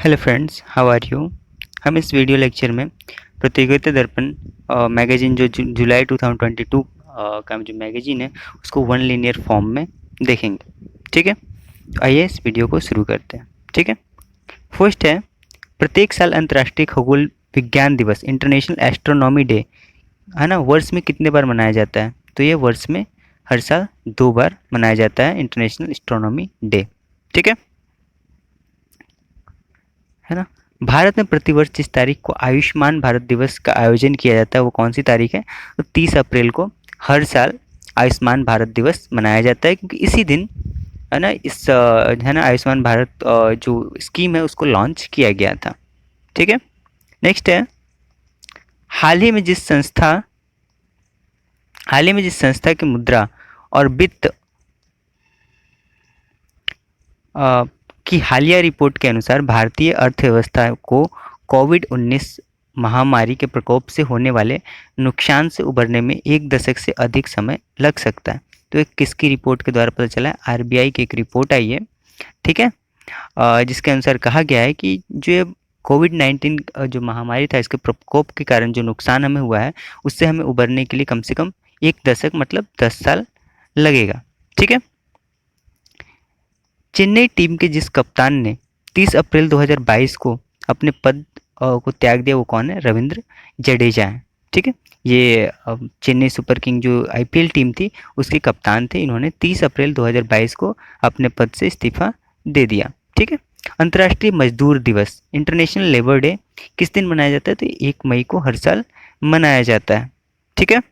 Hello friends, how are you. हम इस video lecture में प्रतियोगिता दर्पण मैगजीन जो जुलाई 2022 का जो मैगजीन है उसको वन लीनियर फॉर्म में देखेंगे। ठीक है, तो आइए इस वीडियो को शुरू करते हैं। ठीक है, फर्स्ट है, प्रत्येक साल अंतर्राष्ट्रीय खगोल विज्ञान दिवस इंटरनेशनल एस्ट्रोनॉमी डे है ना, वर्ष में कितने बार मनाया जाता है? तो ये वर्ष में हर साल 2 बार मनाया जाता है इंटरनेशनल एस्ट्रोनॉमी डे। ठीक है ना। भारत में प्रतिवर्ष जिस तारीख को आयुष्मान भारत दिवस का आयोजन किया जाता है वो कौन सी तारीख है? तो 30 अप्रैल को हर साल आयुष्मान भारत दिवस मनाया जाता है, क्योंकि इसी दिन है ना है ना आयुष्मान भारत जो स्कीम है उसको लॉन्च किया गया था। ठीक है, नेक्स्ट है, हाल ही में जिस संस्था हाल ही में जिस संस्था की मुद्रा और वित्त की हालिया रिपोर्ट के अनुसार भारतीय अर्थव्यवस्था को कोविड-19 महामारी के प्रकोप से होने वाले नुकसान से उबरने में 1 दशक से अधिक समय लग सकता है। तो ये किसकी रिपोर्ट के द्वारा पता चला है? आरबीआई की एक रिपोर्ट आई है। ठीक है, जिसके अनुसार कहा गया है कि जो ये कोविड-19 जो महामारी था इसके प्रकोप के कारण जो नुकसान हमें हुआ है उससे हमें उबरने के लिए कम से कम 1 दशक मतलब 10 साल लगेगा। ठीक है, चेन्नई टीम के जिस कप्तान ने 30 अप्रैल 2022 को अपने पद को त्याग दिया वो कौन है? रविंद्र जडेजा है। ठीक है, ये चेन्नई सुपर किंग जो आईपीएल टीम थी उसके कप्तान थे। इन्होंने 30 अप्रैल 2022 को अपने पद से इस्तीफा दे दिया। ठीक है, अंतर्राष्ट्रीय मजदूर दिवस इंटरनेशनल लेबर डे किस दिन मनाया जाता है? तो 1 मई को हर साल मनाया जाता है। ठीक है,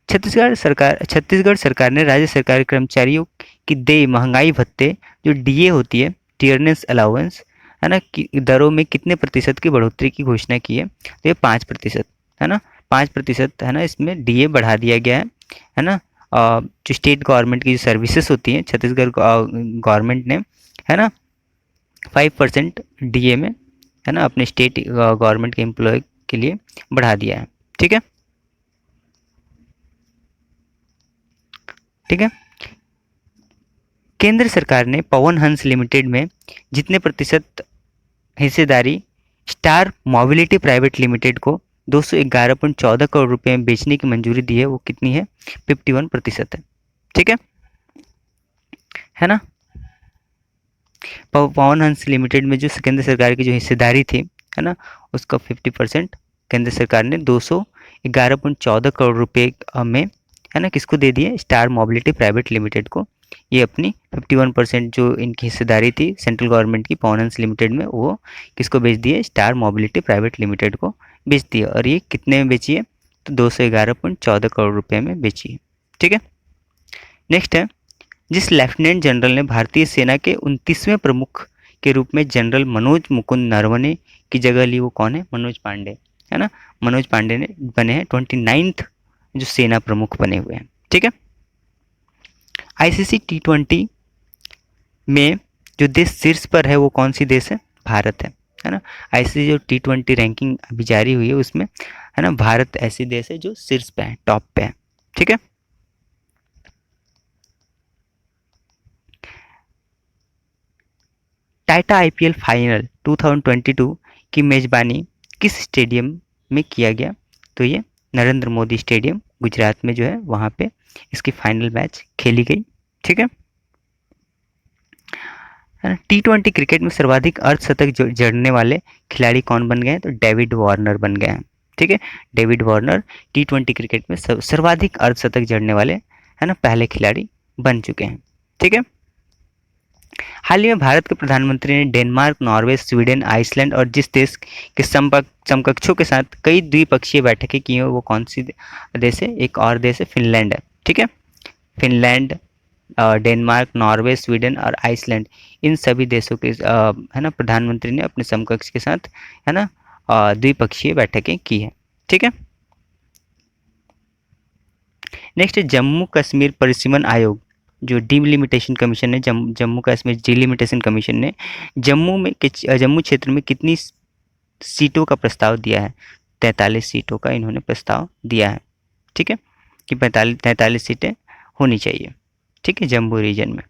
छत्तीसगढ़ सरकार ने राज्य सरकारी कर्मचारियों की देय महंगाई भत्ते जो डीए होती है, डियरनेस अलाउंस है ना, की दरों में कितने प्रतिशत की बढ़ोतरी की घोषणा की है? तो ये 5% है ना, 5% है ना, इसमें डीए बढ़ा दिया गया है ना। जो स्टेट गवर्नमेंट की जो सर्विसेज होती हैं छत्तीसगढ़ गवर्नमेंट ने है ना 5% डीए में है ना अपने स्टेट गवर्नमेंट के एम्प्लॉय के लिए बढ़ा दिया है। ठीक है, ठीक है, केंद्र सरकार ने पवन हंस लिमिटेड में जितने प्रतिशत हिस्सेदारी स्टार मोबिलिटी प्राइवेट लिमिटेड को 211.14 करोड़ रुपए में बेचने की मंजूरी दी है वो कितनी है? 51% है। ठीक है ना। पवन हंस लिमिटेड में जो केंद्र सरकार की जो हिस्सेदारी थी है ना उसका 50% केंद्र सरकार ने 211.14 करोड़ रुपए में है ना किसको दे दिए? स्टार मोबिलिटी प्राइवेट लिमिटेड को। ये अपनी 51% जो इनकी हिस्सेदारी थी सेंट्रल गवर्नमेंट की पवन हंस लिमिटेड में वो किसको बेच दिए? स्टार मोबिलिटी प्राइवेट लिमिटेड को बेच दिया। और ये कितने में बेची है? तो 211.14 करोड़ रुपए में बेची है। ठीक है, नेक्स्ट है, जिस लेफ्टिनेंट जनरल ने भारतीय सेना के 29वें प्रमुख के रूप में जनरल मनोज मुकुंद नरवणे की जगह ली वो कौन है? मनोज पांडे है ना। मनोज पांडे ने बने हैं 29th जो सेना प्रमुख बने हुए हैं। ठीक है, आईसीसी T20 में जो देश शीर्ष पर है वो कौन सी देश है? भारत है ना। आईसीसी जो T20 रैंकिंग अभी जारी हुई है उसमें है ना भारत ऐसी देश है जो शीर्ष पे है, टॉप पे है। ठीक है, टाटा आईपीएल फाइनल 2022 की मेजबानी किस स्टेडियम में किया गया? तो ये नरेंद्र मोदी स्टेडियम गुजरात में जो है वहाँ पे इसकी फाइनल मैच खेली गई। ठीक है, T20 क्रिकेट में सर्वाधिक अर्धशतक जड़ने वाले खिलाड़ी कौन बन गए हैं? तो डेविड वार्नर बन गए हैं। ठीक है, डेविड वार्नर T20 क्रिकेट में सर्वाधिक अर्धशतक जड़ने वाले है ना पहले खिलाड़ी बन चुके हैं। ठीक है, हाल ही में भारत के प्रधानमंत्री ने डेनमार्क, नॉर्वे, स्वीडन, आइसलैंड और जिस देश के समकक्षों के साथ कई द्विपक्षीय बैठकें की हैं वो कौन सी देश है? एक और देश है फिनलैंड है। ठीक है, फिनलैंड, डेनमार्क, नॉर्वे, स्वीडन और आइसलैंड इन सभी देशों के है ना प्रधानमंत्री ने अपने समकक्ष के साथ है ना द्विपक्षीय बैठकें की हैं। ठीक है, नेक्स्ट है, जम्मू कश्मीर परिसीमन आयोग जो डीलिमिटेशन कमीशन है, जम्मू कश्मीर डीलिमिटेशन कमीशन ने जम्मू क्षेत्र में कितनी सीटों का प्रस्ताव दिया है? 43 सीटों का इन्होंने प्रस्ताव दिया है। ठीक है, कि 43 सीटें होनी चाहिए। ठीक है, जम्मू रीजन में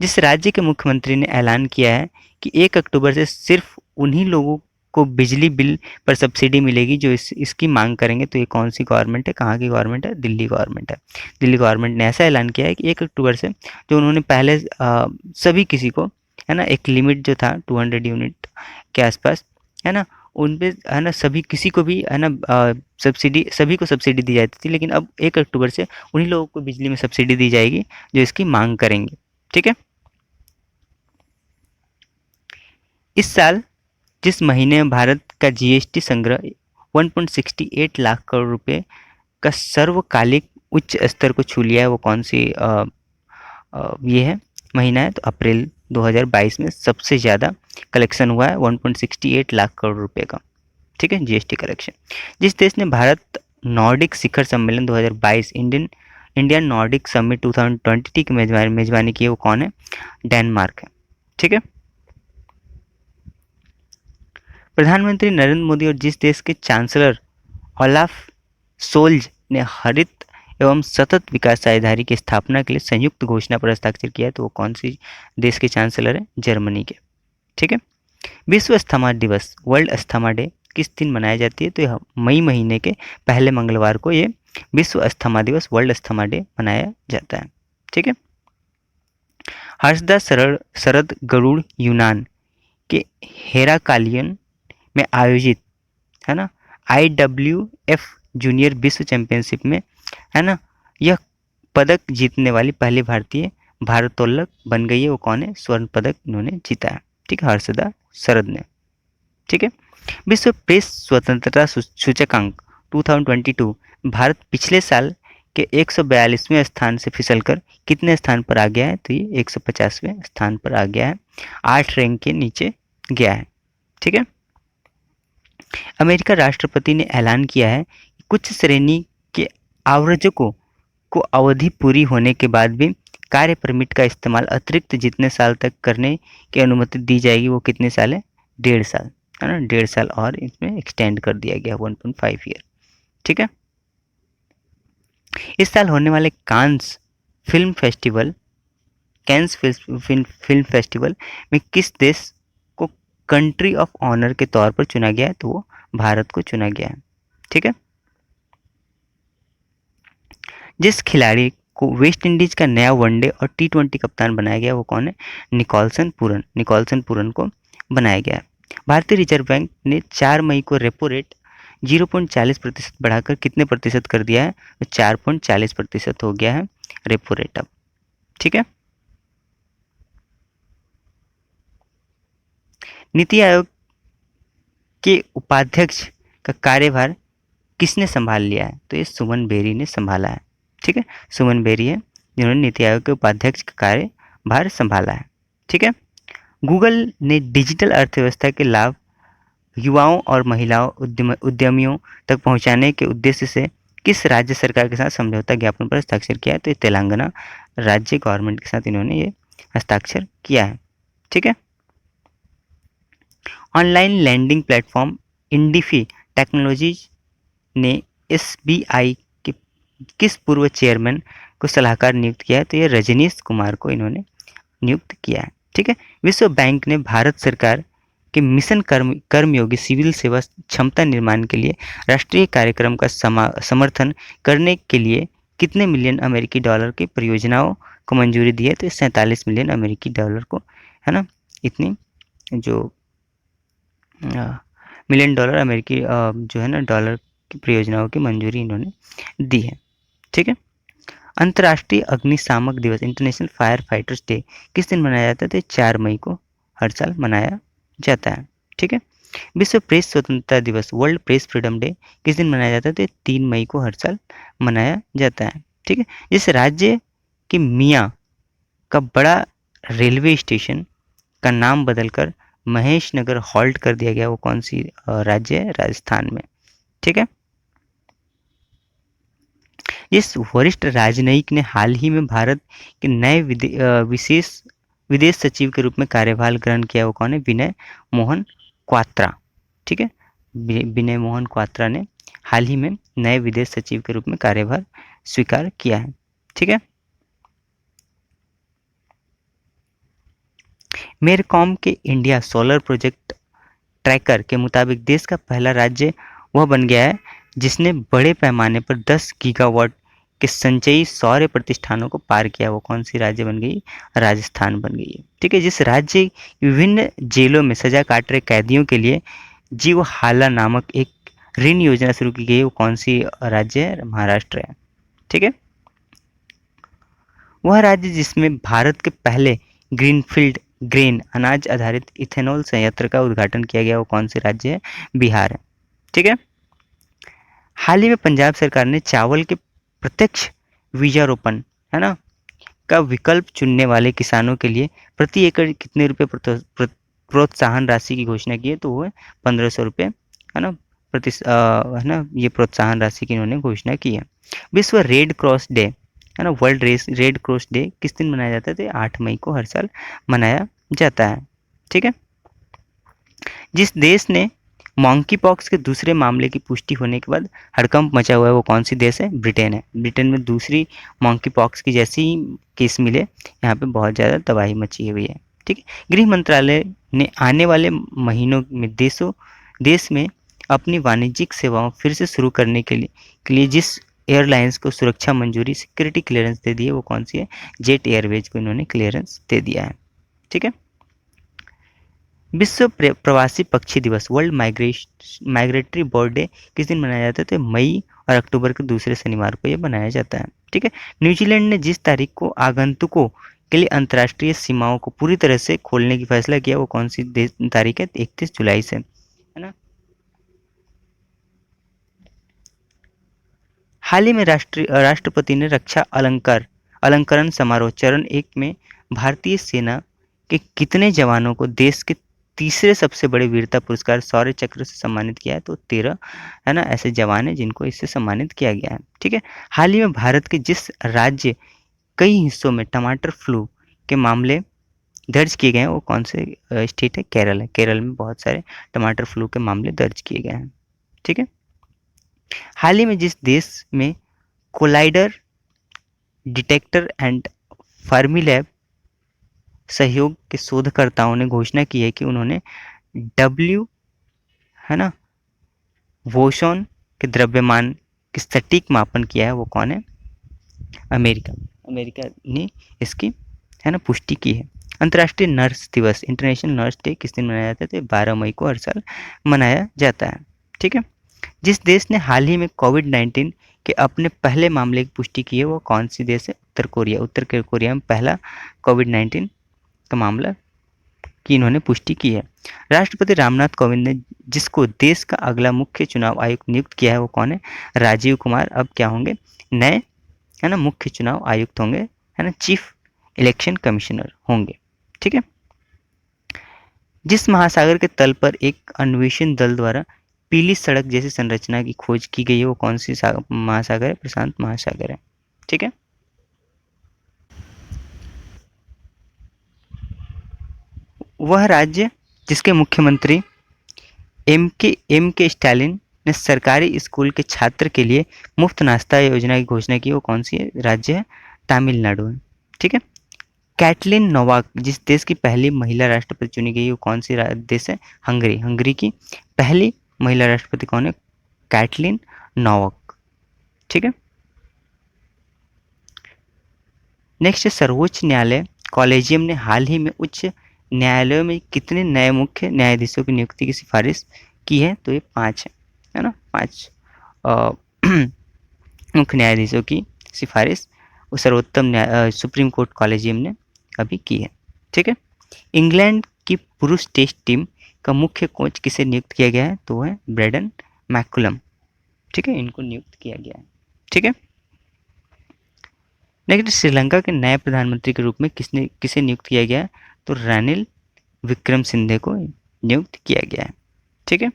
जिस राज्य के मुख्यमंत्री ने ऐलान किया है कि 1 अक्टूबर से सिर्फ उन्हीं लोगों को बिजली बिल पर सब्सिडी मिलेगी जो इसकी मांग करेंगे। तो ये कौन सी गवर्नमेंट है, कहाँ की गवर्नमेंट है? दिल्ली गवर्नमेंट है। दिल्ली गवर्नमेंट ने ऐसा ऐलान किया है कि 1 अक्टूबर से जो उन्होंने पहले सभी किसी को, है ना, एक लिमिट जो था 200 यूनिट के आसपास, है ना, उन पे, है ना, सभी किसी को भी, है ना, सब्सिडी, सभी को सब्सिडी दी जाती थी। लेकिन अब 1 अक्टूबर से उन्हीं लोगों को बिजली में सब्सिडी दी जाएगी जो इसकी मांग करेंगे। ठीक है। इस साल जिस महीने में भारत का जीएसटी संग्रह 1.68 लाख करोड़ रुपए का सर्वकालिक उच्च स्तर को छू लिया है, वो कौन सी ये है महीना है? तो अप्रैल 2022 में सबसे ज़्यादा कलेक्शन हुआ है 1.68 लाख करोड़ रुपए का। ठीक है, जीएसटी कलेक्शन। जिस देश ने भारत नॉर्डिक शिखर सम्मेलन 2022 इंडियन नॉर्डिक समिट 2020 की मेजबानी की है, वो कौन है? डेनमार्क है। ठीक है। प्रधानमंत्री नरेंद्र मोदी और जिस देश के चांसलर ओलाफ सोल्ज ने हरित एवं सतत विकास साझेदारी की स्थापना के लिए संयुक्त घोषणा पर हस्ताक्षर किया है, तो वो कौन सी देश के चांसलर है? जर्मनी के। ठीक है। विश्व अस्थमा दिवस, वर्ल्ड अस्थमा डे, किस दिन मनाई जाती है? तो यह मई महीने के पहले मंगलवार को ये विश्व अस्थमा दिवस, वर्ल्ड अस्थमा डे मनाया जाता है। ठीक है। हर्षदा शरद गरुड़ यूनान के हेराकालियन में आयोजित, है ना, IWF जूनियर विश्व चैंपियनशिप में, है ना, यह पदक जीतने वाली पहली भारतीय भारोत्तोलक बन गई है। वो कौन है? स्वर्ण पदक इन्होंने जीता है। ठीक है, हर्षदा शरद ने। ठीक है। विश्व प्रेस स्वतंत्रता सूचकांक 2022, भारत पिछले साल के 142वें स्थान से फिसलकर कितने स्थान पर आ गया है? तो ये 150वें स्थान पर आ गया है, 8 रैंक के नीचे गया है। ठीक है। अमेरिका राष्ट्रपति ने ऐलान किया है कि कुछ श्रेणी के आव्रजकों को अवधि पूरी होने के बाद भी कार्य परमिट का इस्तेमाल अतिरिक्त जितने साल तक करने की अनुमति दी जाएगी, वो कितने साल है? 1.5 साल, है ना, 1.5 साल और इसमें एक्सटेंड कर दिया गया 1.5 ईयर। ठीक है। इस साल होने वाले कैंस फिल्म फेस्टिवल में किस देश को कंट्री ऑफ ऑनर के तौर पर चुना गया है? तो वो भारत को चुना गया है। ठीक है। जिस खिलाड़ी को वेस्ट इंडीज का नया वनडे और T20 कप्तान बनाया गया, वो कौन है? निकोलसन पूरन को बनाया गया है। भारतीय रिजर्व बैंक ने 4 मई को रेपो रेट 0.40% बढ़ाकर कितने प्रतिशत कर दिया है? तो 4.40% हो गया है रेपो रेट अब। ठीक है। नीति आयोग के उपाध्यक्ष का कार्यभार किसने संभाल लिया है? तो ये सुमन बेरी ने संभाला है। ठीक है, सुमन बेरी है जिन्होंने नीति आयोग के उपाध्यक्ष का कार्यभार संभाला है। ठीक है। गूगल ने डिजिटल अर्थव्यवस्था के लाभ युवाओं और महिलाओं उद्यमियों तक पहुंचाने के उद्देश्य से किस राज्य सरकार के साथ समझौता ज्ञापन पर हस्ताक्षर किया है? तो ये तेलंगाना राज्य गवर्नमेंट के साथ इन्होंने ये हस्ताक्षर किया है। ठीक है। ऑनलाइन लैंडिंग प्लेटफॉर्म इंडिफी टेक्नोलॉजीज ने SBI के किस पूर्व चेयरमैन को सलाहकार नियुक्त किया है? तो ये रजनीश कुमार को इन्होंने नियुक्त किया है। ठीक है। विश्व बैंक ने भारत सरकार के मिशन कर्मयोगी सिविल सेवा क्षमता निर्माण के लिए राष्ट्रीय कार्यक्रम का समर्थन करने के लिए कितने मिलियन अमेरिकी डॉलर की परियोजनाओं को मंजूरी दी है? तो 47 मिलियन अमेरिकी डॉलर को, है ना, इतनी जो मिलियन डॉलर अमेरिकी जो है ना डॉलर की परियोजनाओं की मंजूरी इन्होंने दी है। ठीक है। अंतर्राष्ट्रीय अग्निशामक दिवस, इंटरनेशनल फायर फाइटर्स डे, किस दिन मनाया जाता है? तो 4 मई को हर साल मनाया जाता है। ठीक है। विश्व प्रेस स्वतंत्रता दिवस, वर्ल्ड प्रेस फ्रीडम डे, किस दिन मनाया जाता है? तो 3 मई को हर साल मनाया जाता है। ठीक है। जिस राज्य के मियाँ का बड़ा रेलवे स्टेशन का नाम बदलकर महेश नगर हॉल्ट कर दिया गया, वो कौन सी राज्य है? राजस्थान में। ठीक है। इस वरिष्ठ राजनयिक ने हाल ही में भारत के नए विदेश सचिव के रूप में कार्यभार ग्रहण किया, वो कौन है? विनय मोहन क्वात्रा। ठीक है। विनय मोहन क्वात्रा ने हाल ही में नए विदेश सचिव के रूप में कार्यभार स्वीकार किया है। ठीक है। मेरकॉम के इंडिया सोलर प्रोजेक्ट ट्रैकर के मुताबिक देश का पहला राज्य वह बन गया है जिसने बड़े पैमाने पर 10 गीगावाट के संचयी सौर प्रतिष्ठानों को पार किया। वो कौन सी राज्य बन गई? राजस्थान बन गई है। ठीक है। जिस राज्य विभिन्न जेलों में सजा काट रहे कैदियों के लिए जीव हाला नामक एक ऋण योजना शुरू की गई, वो कौन सी राज्य है? महाराष्ट्र है। ठीक है। वह राज्य जिसमें भारत के पहले ग्रीनफील्ड ग्रेन अनाज आधारित इथेनॉल संयंत्र का उद्घाटन किया गया, वो कौन से राज्य है? बिहार है। ठीक है। हाल ही में पंजाब सरकार ने चावल के प्रत्यक्ष बीजारोपण, है ना, का विकल्प चुनने वाले किसानों के लिए प्रति एकड़ कितने रुपए प्रोत्साहन राशि की घोषणा की है? तो वो है 1500 रुपये, है ना, है ना, ये प्रोत्साहन राशि की इन्होंने घोषणा की है। विश्व रेड क्रॉस डे, है ना, वर्ल्ड रेड क्रॉस डे किस दिन मनाया जाता है? तो 8 मई को हर साल मनाया जाता है। ठीक है। जिस देश ने मॉन्की पॉक्स के दूसरे मामले की पुष्टि होने के बाद हड़कंप मचा हुआ है, वो कौन सी देश है? ब्रिटेन है। ब्रिटेन में दूसरी मॉन्की पॉक्स की जैसी केस मिले, यहाँ पे बहुत ज़्यादा तबाही मची हुई है। ठीक है। गृह मंत्रालय ने आने वाले महीनों में देश में अपनी वाणिज्यिक सेवाओं फिर से शुरू करने के लिए जिस एयरलाइंस को सुरक्षा मंजूरी सिक्योरिटी क्लियरेंस दे दी है, वो कौन सी है? जेट एयरवेज को इन्होंने क्लियरेंस दे दिया है। ठीक है। विश्व प्रवासी पक्षी दिवस वर्ल्ड माइग्रेटरी बर्ड डे किस दिन मनाया जाता है? तो मई और अक्टूबर के दूसरे शनिवार को ये मनाया जाता है। ठीक है। न्यूजीलैंड ने जिस तारीख को आगंतुकों के लिए अंतर्राष्ट्रीय सीमाओं को पूरी तरह से खोलने की फैसला किया, वो कौन सी तारीख है? 31 जुलाई से, है ना। हाल ही में राष्ट्रपति ने रक्षा अलंकरण समारोह चरण 1 में भारतीय सेना के कितने जवानों को देश के तीसरे सबसे बड़े वीरता पुरस्कार शौर्य चक्र से सम्मानित किया है? तो 13, है ना, ऐसे जवान हैं जिनको इससे सम्मानित किया गया है। ठीक है। हाल ही में भारत के जिस राज्य कई हिस्सों में टमाटर फ्लू के मामले दर्ज किए गए हैं, वो कौन से स्टेट है? केरल है। केरल में बहुत सारे टमाटर फ्लू के मामले दर्ज किए गए हैं। ठीक है। हाल ही में जिस देश में कोलाइडर डिटेक्टर एंड फर्मीलैब सहयोग के शोधकर्ताओं ने घोषणा की है कि उन्होंने डब्ल्यू, है ना, बोसॉन के द्रव्यमान की सटीक मापन किया है, वो कौन है? अमेरिका। अमेरिका ने इसकी, है ना, पुष्टि की है। अंतर्राष्ट्रीय नर्स दिवस इंटरनेशनल नर्स डे किस दिन मनाया जाता है? 12 मई को हर साल मनाया जाता है। ठीक है। जिस देश ने हाल ही में कोविड-19 के अपने पहले मामले की पुष्टि की है, वो कौन सी देश है? उत्तर कोरिया। उत्तर कोरिया में पहला कोविड-19 का मामला की इन्होंने पुष्टि की है। राष्ट्रपति रामनाथ कोविंद ने जिसको देश का अगला मुख्य चुनाव आयुक्त नियुक्त किया है, वो कौन है? राजीव कुमार अब क्या होंगे? नए, है ना, मुख्य चुनाव आयुक्त होंगे, है ना, चीफ इलेक्शन कमिश्नर होंगे। ठीक है। जिस महासागर के तल पर एक अन्वेषण दल द्वारा पीली सड़क जैसी संरचना की खोज की गई है, वो कौन सी महासागर है? प्रशांत महासागर है। ठीक है। वह राज्य जिसके मुख्यमंत्री एम के स्टालिन ने सरकारी स्कूल के छात्र के लिए मुफ्त नाश्ता योजना की घोषणा की, वो कौन सी राज्य है? तमिलनाडु है। ठीक है। कैटलिन नोवाक जिस देश की पहली महिला राष्ट्रपति चुनी गई, वो कौन सी देश है? हंगरी। हंगरी की पहली महिला राष्ट्रपति कौन है? Katalin Novak. ठीक है। नेक्स्ट, सर्वोच्च न्यायालय कॉलेजियम ने हाल ही में उच्च न्यायालयों में कितने नए मुख्य न्यायाधीशों की नियुक्ति की सिफारिश की है? तो ये 5 है ना, 5 मुख्य न्यायाधीशों की सिफारिश सर्वोत्तम सुप्रीम कोर्ट कॉलेजियम ने अभी की है। ठीक है। इंग्लैंड की पुरुष टेस्ट टीम का मुख्य कोच किसे नियुक्त किया गया है? तो वह है ब्रेंडन मैकुलम। ठीक है, इनको नियुक्त किया गया है। ठीक है। नेक्स्ट, श्रीलंका के नए प्रधानमंत्री के रूप में किसे नियुक्त किया गया है? तो रानिल विक्रमसिंघे को नियुक्त किया गया है। ठीक है।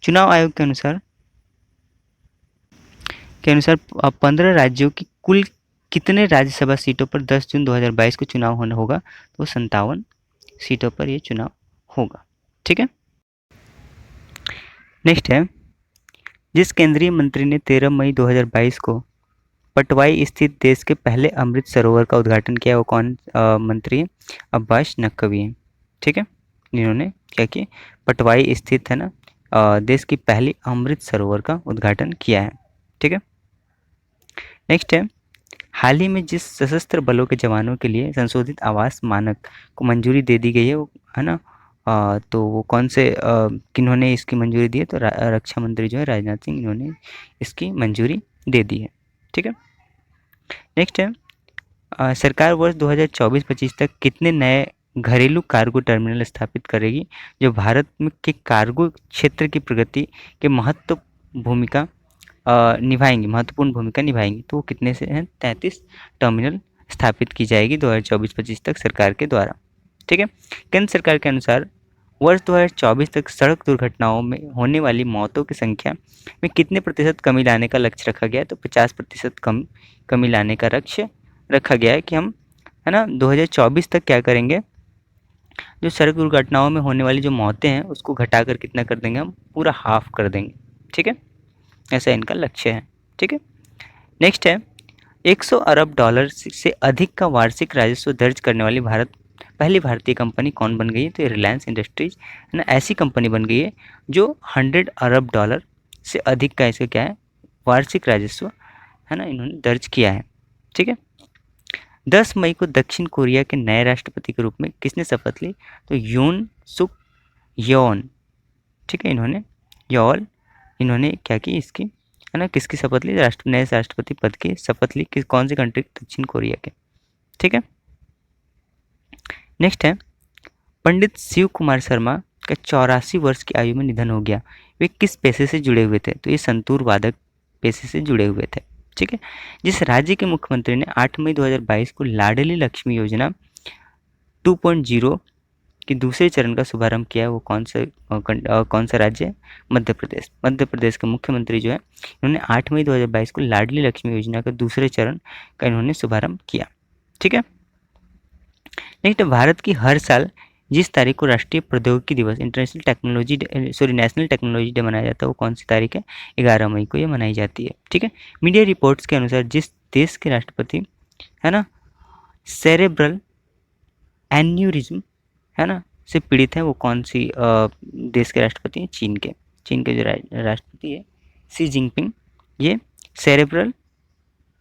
चुनाव आयोग के अनुसार 15 राज्यों की कुल कितने राज्यसभा सीटों पर 10 जून 2022 को चुनाव होना होगा? तो 57 सीटों पर यह चुनाव होगा। ठीक है। नेक्स्ट है, जिस केंद्रीय मंत्री ने 13 मई 2022 को पटवाई स्थित देश के पहले अमृत सरोवर का उद्घाटन किया, वो कौन मंत्री है? अब्बास नकवी है। ठीक है। इन्होंने क्या किया, पटवाई स्थित है ना देश की पहली अमृत सरोवर का उद्घाटन किया है। ठीक है। नेक्स्ट है, हाल ही में जिस सशस्त्र बलों के जवानों के लिए संशोधित आवास मानक को मंजूरी दे दी गई है वो है ना तो वो कौन से किन्होंने इसकी मंजूरी दी है, तो रक्षा मंत्री जो है राजनाथ सिंह, इन्होंने इसकी मंजूरी दे दी है। ठीक है। नेक्स्ट है, सरकार वर्ष 2024-25 तक कितने नए घरेलू कार्गो टर्मिनल स्थापित करेगी जो भारत में के कार्गो क्षेत्र की प्रगति के महत्वपूर्ण भूमिका निभाएंगी। तो वो कितने से हैं, 33 टर्मिनल स्थापित की जाएगी 2024-25 तक सरकार के द्वारा। ठीक है। केंद्र सरकार के अनुसार वर्ष 2024 तक सड़क दुर्घटनाओं में होने वाली मौतों की संख्या में कितने प्रतिशत कमी लाने का लक्ष्य रखा गया है, तो 50% कमी लाने का लक्ष्य रखा गया है कि हम है ना 2024 तक क्या करेंगे, जो सड़क दुर्घटनाओं में होने वाली जो मौतें हैं उसको घटाकर कितना कर देंगे, हम पूरा हाफ कर देंगे। ठीक है, ऐसा इनका लक्ष्य है। ठीक है। नेक्स्ट है, 100 अरब डॉलर से अधिक का वार्षिक राजस्व दर्ज करने वाली पहली भारतीय कंपनी कौन बन गई है, तो ये रिलायंस इंडस्ट्रीज है ना, ऐसी कंपनी बन गई है जो 100 अरब डॉलर से अधिक का इसका क्या है, वार्षिक राजस्व है ना, इन्होंने दर्ज किया है। ठीक है। 10 मई को दक्षिण कोरिया के नए राष्ट्रपति के रूप में किसने शपथ ली, तो यून सुक योन। ठीक है, इन्होंने क्या की, इसकी है ना किसकी शपथ ली, नए राष्ट्रपति पद की शपथ ली, कौन सी कंट्री, दक्षिण कोरिया के। ठीक है। नेक्स्ट है, पंडित शिव कुमार शर्मा का 84 वर्ष की आयु में निधन हो गया। वे किस पेशे से जुड़े हुए थे, तो ये संतूर वादक पेशे से जुड़े हुए थे। ठीक है। जिस राज्य के मुख्यमंत्री ने 8 मई 2022 को लाडली लक्ष्मी योजना 2.0 कि दूसरे चरण का शुभारंभ किया है, वो कौन सा राज्य है, मध्य प्रदेश। मध्य प्रदेश के मुख्यमंत्री जो है इन्होंने 8 मई 2022 को लाडली लक्ष्मी योजना का दूसरे चरण का इन्होंने शुभारंभ किया। ठीक है। नेक्स्ट, भारत की हर साल जिस तारीख को राष्ट्रीय प्रौद्योगिकी दिवस नेशनल टेक्नोलॉजी डे मनाया जाता है, वो कौन सी तारीख है, 11 मई को ये मनाई जाती है। ठीक है। मीडिया रिपोर्ट्स के अनुसार जिस देश के राष्ट्रपति है ना सेरेब्रल एन्यूरिज्म है ना से पीड़ित है, वो कौन सी देश के राष्ट्रपति हैं, चीन के जो राष्ट्रपति है शी जिनपिंग, ये सेरेब्रल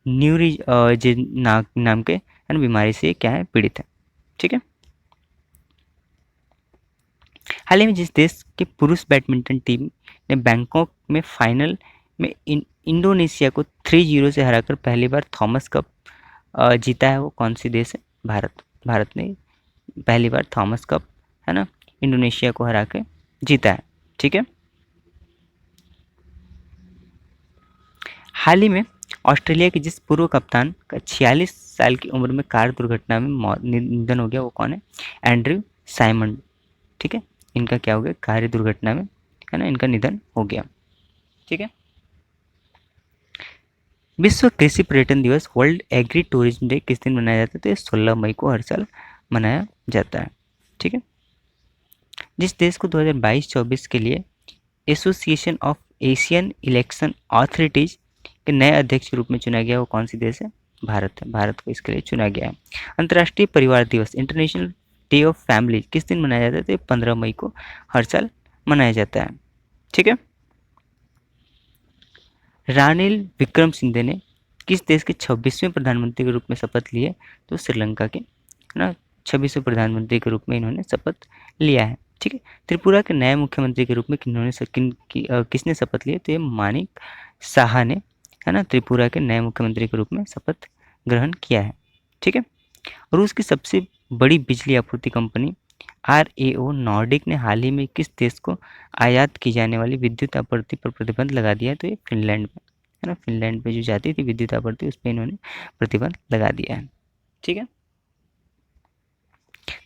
नाम के है ना बीमारी से क्या है, पीड़ित है। ठीक है। हाल ही में जिस देश के पुरुष बैडमिंटन टीम ने बैंकॉक में फाइनल में इंडोनेशिया को 3-0 से हराकर पहली बार थॉमस कप जीता है, वो कौन सी देश है, भारत ने पहली बार थॉमस कप है ना इंडोनेशिया को हरा के जीता है। ठीक है। हाल ही में ऑस्ट्रेलिया के जिस पूर्व कप्तान का 46 साल की उम्र में कार दुर्घटना में निधन हो गया, वो कौन है, एंड्रयू साइमंड। ठीक है, इनका क्या हो गया, कार दुर्घटना में है ना इनका निधन हो गया। ठीक है। विश्व कृषि पर्यटन दिवस वर्ल्ड एग्री टूरिज्म डे किस दिन मनाया जाता है, तो ये 16 मई को हर साल मनाया जाता है। ठीक है। जिस देश को 2022-24 के लिए association of Asian election authorities के नए अध्यक्ष के रूप में चुना गया, वो कौन सी देश है, भारत है। भारत को इसके लिए चुना गया है। अंतर्राष्ट्रीय परिवार दिवस इंटरनेशनल डे ऑफ फैमिली किस दिन मनाया जाता है, तो 15 मई को हर साल मनाया जाता है। ठीक है। रानिल विक्रमसिंघे ने किस देश के 26वें प्रधानमंत्री के रूप में शपथ ली है, तो श्रीलंका के है ना 26वें प्रधानमंत्री के रूप में इन्होंने शपथ लिया है। ठीक है। त्रिपुरा के नए मुख्यमंत्री के रूप में किसने शपथ ली है, तो ये मानिक साहा ने है ना त्रिपुरा के नए मुख्यमंत्री के रूप में शपथ ग्रहण किया है। ठीक है। रूस की सबसे बड़ी बिजली आपूर्ति कंपनी RAO नॉर्डिक ने हाल ही में किस देश को आयात की जाने वाली विद्युत आपूर्ति पर प्रतिबंध लगा दिया है, तो ये फिनलैंड में है ना, फिनलैंड में जो जाती थी विद्युत आपूर्ति उस पर इन्होंने प्रतिबंध लगा दिया है। ठीक है।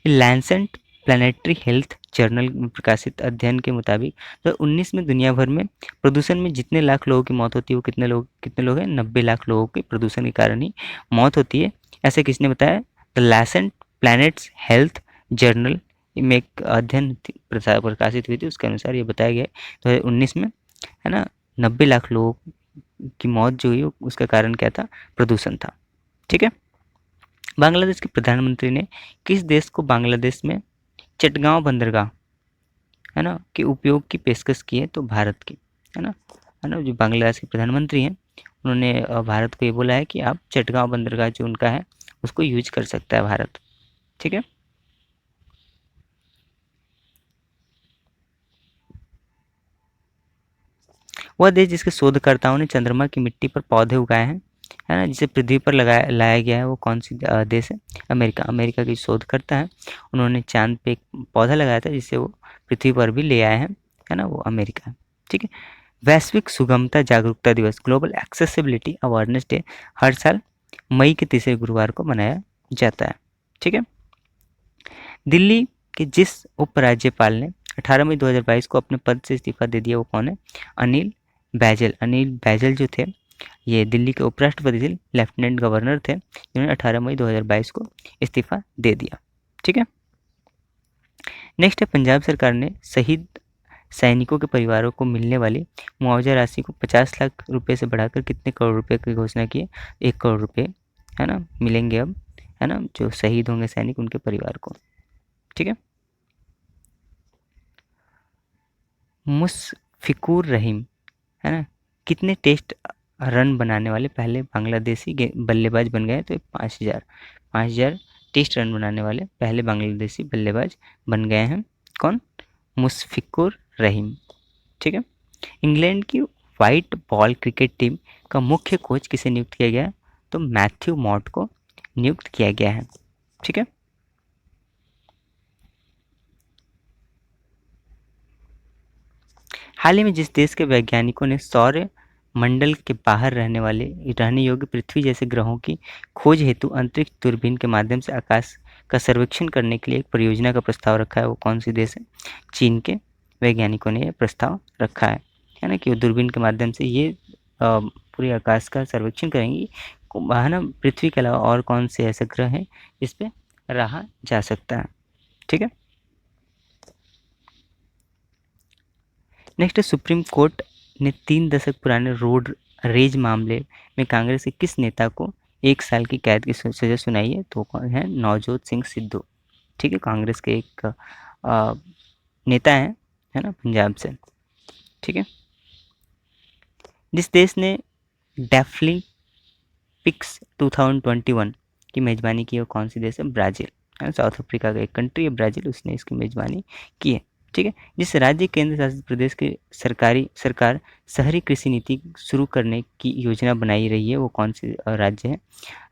लैंसेट प्लानिटरी हेल्थ जर्नल में प्रकाशित अध्ययन के मुताबिक 2019 में दुनिया भर में प्रदूषण में जितने लाख लोगों की मौत होती है वो कितने लोग हैं, 90 लाख लोगों की प्रदूषण के कारण ही मौत होती है, ऐसे किसने बताया, the Lancet planets health journal में एक अध्ययन प्रकाशित हुई थी, उसके अनुसार ये बताया गया 2019 में है ना 90 लाख लोगों की मौत जो हुई उसका कारण क्या था, प्रदूषण था। ठीक है। बांग्लादेश के प्रधानमंत्री ने किस देश को बांग्लादेश में चटगांव बंदरगाह, है ना, के उपयोग की पेशकश की है तो भारत की, है ना, जो बांग्लादेश के प्रधानमंत्री हैं उन्होंने भारत को ये बोला है कि आप चटगांव बंदरगाह जो उनका है उसको यूज कर सकता है भारत। ठीक है। वह देश जिसके शोधकर्ताओं ने चंद्रमा की मिट्टी पर पौधे उगाए हैं, है ना, जिसे पृथ्वी पर लगाया लाया गया है, वो कौन सी देश है? अमेरिका। अमेरिका के शोधकर्ता हैं, उन्होंने चांद पे एक पौधा लगाया था जिसे वो पृथ्वी पर भी ले आए हैं, है ना, वो अमेरिका है। ठीक है। वैश्विक सुगमता जागरूकता दिवस, ग्लोबल एक्सेसिबिलिटी अवेयरनेस डे, हर साल मई के तीसरे गुरुवार को मनाया जाता है। ठीक है। दिल्ली के जिस उपराज्यपाल ने 18 मई 2022 को अपने पद से इस्तीफा दे दिया वो कौन है? अनिल बैजल। अनिल बैजल जो थे ये दिल्ली के उपराष्ट्रपति थे, लेफ्टिनेंट गवर्नर थे, जिन्होंने 18 मई 2022 को इस्तीफा दे दिया। ठीक है। नेक्स्ट है, पंजाब सरकार ने शहीद सैनिकों के परिवारों को मिलने वाली मुआवजा राशि को 50 लाख रुपए से बढ़ाकर कितने करोड़ रुपए की घोषणा की है? 1 करोड़ रुपए, है ना, मिलेंगे अब, है ना, जो शहीद होंगे सैनिक उनके परिवार को। ठीक है। मुशफिकुर रहीम, है ना, कितने टेस्ट रन बनाने वाले पहले बांग्लादेशी बल्लेबाज बन गए? तो 5000 टेस्ट रन बनाने वाले पहले बांग्लादेशी बल्लेबाज बन गए हैं। कौन? मुशफिकुर रहीम। ठीक है। इंग्लैंड की वाइट बॉल क्रिकेट टीम का मुख्य कोच किसे नियुक्त किया गया? तो मैथ्यू मॉट को नियुक्त किया गया है। ठीक है। हाल ही में जिस देश के वैज्ञानिकों ने सौर मंडल के बाहर रहने योग्य पृथ्वी जैसे ग्रहों की खोज हेतु अंतरिक्ष दूरबीन के माध्यम से आकाश का सर्वेक्षण करने के लिए एक परियोजना का प्रस्ताव रखा है, वो कौन सी देश है? चीन के वैज्ञानिकों ने यह प्रस्ताव रखा है ना, कि वो दूरबीन के माध्यम से ये पूरे आकाश का सर्वेक्षण करेंगी, है ना, पृथ्वी के अलावा और कौन से ऐसे ग्रह हैं जिस पे रहा जा सकता है। ठीक है। नेक्स्ट है, सुप्रीम कोर्ट ने 3 दशक पुराने रोड रेज मामले में कांग्रेस के किस नेता को 1 साल की कैद की सजा सुनाई है? तो कौन है? नवजोत सिंह सिद्धू। ठीक है। कांग्रेस के एक नेता हैं, है ना, पंजाब से। ठीक है। जिस देश ने डेफलिंपिक्स 2021 की मेजबानी की है वो कौन सी देश है? ब्राज़ील, है ना, साउथ अफ्रीका का एक कंट्री है ब्राज़ील, उसने इसकी मेजबानी की है। ठीक है। जिस राज्य केंद्र शासित प्रदेश की सरकार शहरी कृषि नीति शुरू करने की योजना बनाई रही है वो कौन सी राज्य है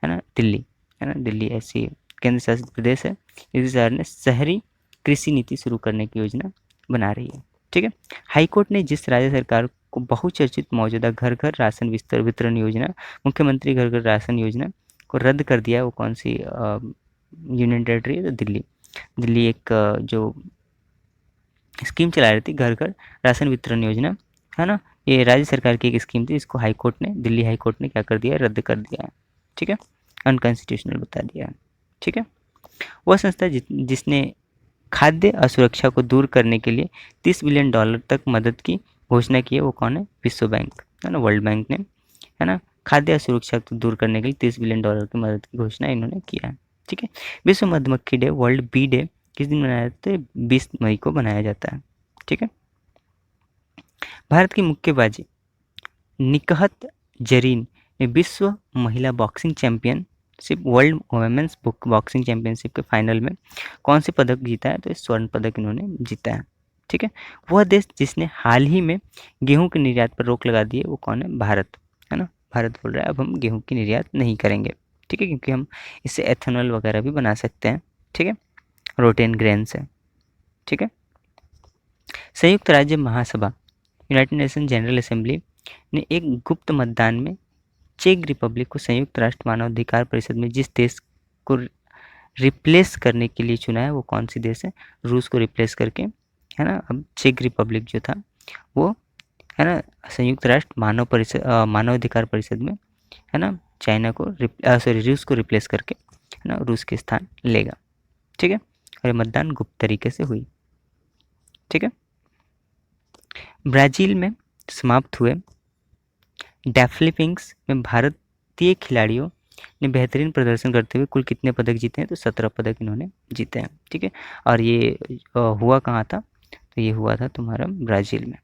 ना? दिल्ली, है ना, दिल्ली ऐसी केंद्र शासित प्रदेश है जिस शहर ने शहरी कृषि नीति शुरू करने की योजना बना रही है। ठीक है। हाईकोर्ट ने जिस राज्य सरकार को बहुचर्चित मौजूदा घर घर राशन वितरण योजना, मुख्यमंत्री घर घर राशन योजना को रद्द कर दिया है वो कौन सी यूनियन टेरेटरी है? तो दिल्ली। दिल्ली एक जो स्कीम चला रही थी घर घर राशन वितरण योजना, है ना, ये राज्य सरकार की एक स्कीम थी, इसको हाईकोर्ट ने, दिल्ली हाईकोर्ट ने क्या कर दिया है? रद्द कर दिया है। ठीक है। अनकॉन्स्टिट्यूशनल बता दिया है। ठीक है। वह संस्था जिसने खाद्य असुरक्षा को दूर करने के लिए $30 बिलियन तक मदद की घोषणा की है वो कौन है? विश्व बैंक, है ना, वर्ल्ड बैंक ने, है ना, खाद्य असुरक्षा को दूर करने के लिए $30 बिलियन की मदद की घोषणा इन्होंने किया है। ठीक है। विश्व मधुमक्खी डे, वर्ल्ड बी डे किस दिन मनाया जाता है? 20 मई को मनाया जाता है। ठीक है। भारत की मुक्केबाजी निकहत जरीन ने विश्व महिला boxing championship, world women's boxing championship के फाइनल में कौन से पदक जीता है? तो स्वर्ण पदक इन्होंने जीता है। ठीक है। वह देश जिसने हाल ही में गेहूं के निर्यात पर रोक लगा दी है वो कौन है? भारत, है ना। भारत बोल रहा है अब हम गेहूं की निर्यात नहीं करेंगे। ठीक है। क्योंकि हम इससे एथेनॉल वगैरह भी बना सकते हैं। ठीक है। रोटेन ग्रेन से। ठीक है। संयुक्त राज्य महासभा, यूनाइटेड नेशन जनरल असेंबली ने एक गुप्त मतदान में चेक रिपब्लिक को संयुक्त राष्ट्र मानवाधिकार परिषद में जिस देश को रिप्लेस करने के लिए चुना है वो कौन सी देश है? रूस को रिप्लेस करके, है ना, अब चेक रिपब्लिक जो था वो, है ना, संयुक्त राष्ट्र मानवाधिकार परिषद में, है ना, चाइना को रूस को रिप्लेस करके, है ना, रूस के स्थान लेगा। ठीक है। और ये मतदान गुप्त तरीके से हुई। ठीक है। ब्राज़ील में समाप्त हुए डेफलिपिंक्स में भारतीय खिलाड़ियों ने बेहतरीन प्रदर्शन करते हुए कुल कितने पदक जीते हैं? तो 17 पदक इन्होंने जीते हैं। ठीक है, और ये हुआ कहाँ था? तो ये हुआ था तुम्हारा ब्राज़ील में।